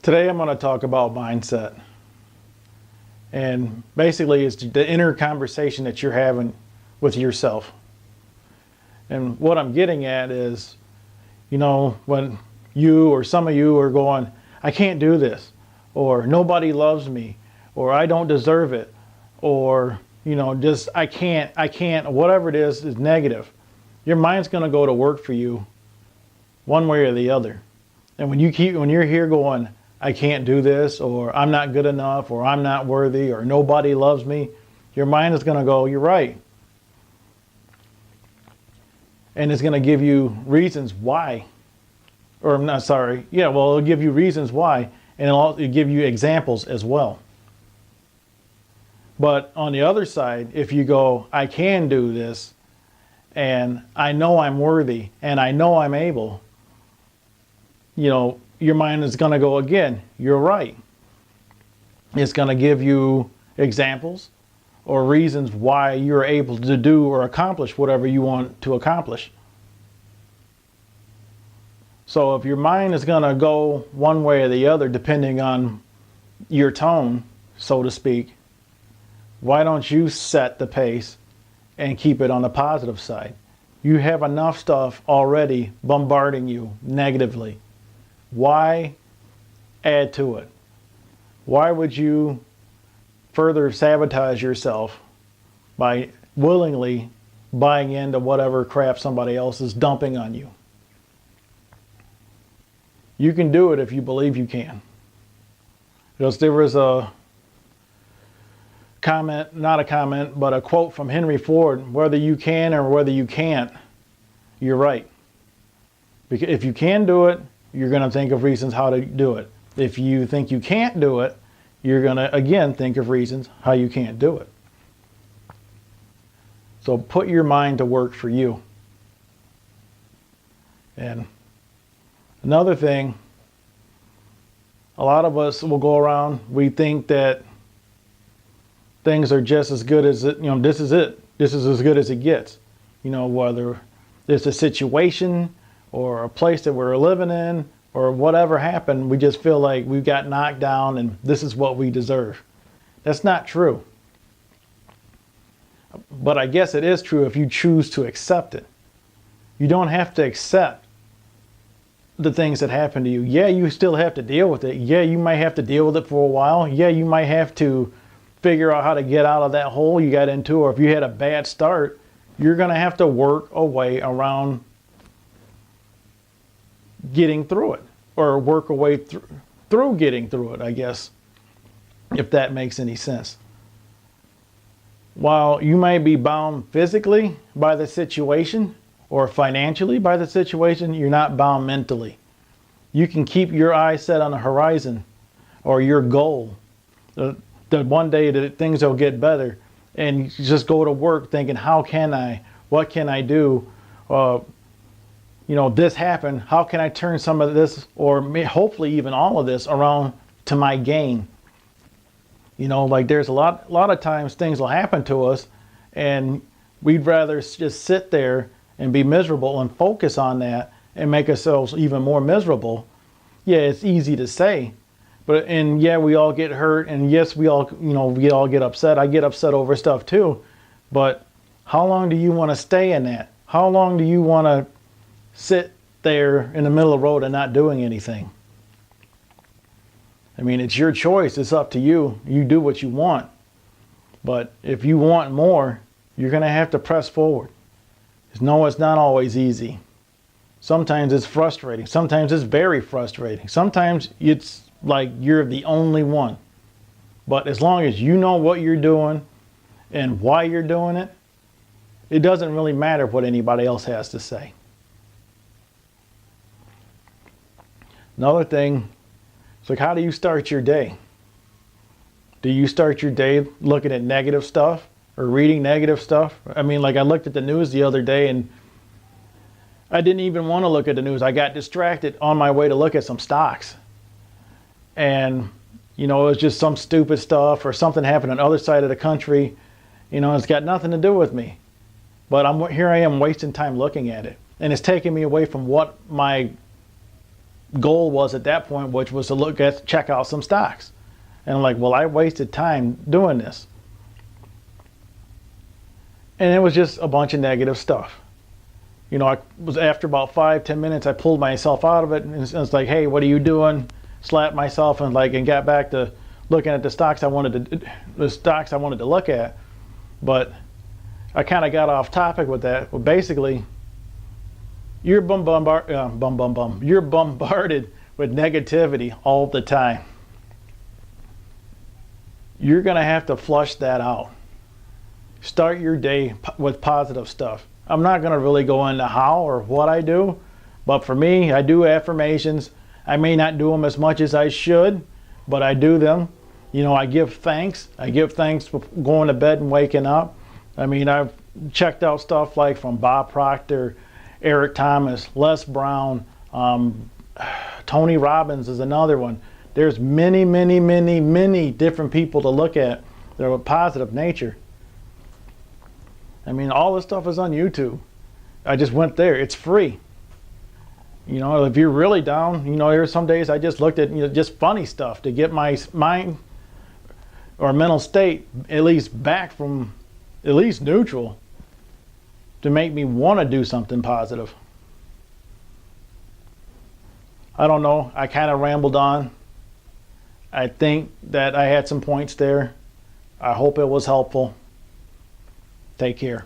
Today I'm going to talk about mindset. And basically it's the inner conversation that you're having with yourself. And what I'm getting at is, when you or some of you are going, I can't do this, or nobody loves me, or I don't deserve it, or, just I can't, whatever it is negative. Your mind's going to go to work for you one way or the other. And when you're here going, I can't do this, or I'm not good enough, or I'm not worthy, or nobody loves me, your mind is going to go, you're right. And it's going to give you reasons why. Or I'm not sorry. Yeah, well, it'll give you reasons why, and it'll give you examples as well. But on the other side, if you go, I can do this, and I know I'm worthy, and I know I'm able, your mind is going to go again, you're right. It's going to give you examples or reasons why you're able to do or accomplish whatever you want to accomplish. So if your mind is going to go one way or the other depending on your tone, so to speak, why don't you set the pace and keep it on the positive side? You have enough stuff already bombarding you negatively. Why add to it? Why would you further sabotage yourself by willingly buying into whatever crap somebody else is dumping on you? You can do it if you believe you can. Because there was a comment, not a comment, but a quote from Henry Ford, whether you can or whether you can't, you're right. Because if you can do it, you're going to think of reasons how to do it. If you think you can't do it, you're going to, again, think of reasons how you can't do it. So put your mind to work for you. And another thing, a lot of us will go around, we think that things are just as good as it, this is it. This is as good as it gets. Whether it's a situation or a place that we're living in, or whatever happened, we just feel like we got knocked down and this is what we deserve. That's not true. But I guess it is true if you choose to accept it. You don't have to accept the things that happen to you. Yeah, you still have to deal with it. Yeah, you might have to deal with it for a while. Yeah, you might have to figure out how to get out of that hole you got into, or if you had a bad start, you're going to have to work a way around getting through it, or work a way through getting through it, I guess, if that makes any sense. While you may be bound physically by the situation or financially by the situation, you're not bound mentally. You can keep your eyes set on the horizon or your goal, that one day that things will get better, and you just go to work thinking, how can I, what can I do? This happened, how can I turn some of this, or hopefully even all of this, around to my gain? Like there's a lot of times things will happen to us and we'd rather just sit there and be miserable and focus on that and make ourselves even more miserable. Yeah, it's easy to say, and yeah, we all get hurt, and yes, we all get upset. I get upset over stuff too, but how long do you want to stay in that? How long do you want to sit there in the middle of the road and not doing anything? I mean, it's your choice. It's up to you. You do what you want. But if you want more, you're going to have to press forward. No, it's not always easy. Sometimes it's frustrating. Sometimes it's very frustrating. Sometimes it's like you're the only one. But as long as you know what you're doing and why you're doing it, it doesn't really matter what anybody else has to say. Another thing, it's like, how do you start your day? Do you start your day looking at negative stuff or reading negative stuff? I mean, like I looked at the news the other day and I didn't even want to look at the news. I got distracted on my way to look at some stocks. And, it was just some stupid stuff or something happened on the other side of the country. It's got nothing to do with me. But here I am wasting time looking at it. And it's taking me away from what my goal was at that point, which was to check out some stocks. And I'm like, well, I wasted time doing this. And it was just a bunch of negative stuff. I was, after about 5-10 minutes, I pulled myself out of it, and it's like, hey, what are you doing? Slapped myself and got back to looking at the stocks I wanted to look at. But I kind of got off topic with that. Well, basically, you're bombarded with negativity all the time. You're going to have to flush that out. Start your day with positive stuff. I'm not going to really go into how or what I do, but for me, I do affirmations. I may not do them as much as I should, but I do them. I give thanks. I give thanks for going to bed and waking up. I mean, I've checked out stuff like from Bob Proctor, Eric Thomas, Les Brown, Tony Robbins is another one. There's many, many, many, many different people to look at that are of positive nature. I mean, all this stuff is on YouTube. I just went there. It's free. If you're really down, there's some days I just looked at just funny stuff to get my mind or mental state at least back from at least neutral to make me want to do something positive. I don't know. I kind of rambled on. I think that I had some points there. I hope it was helpful. Take care.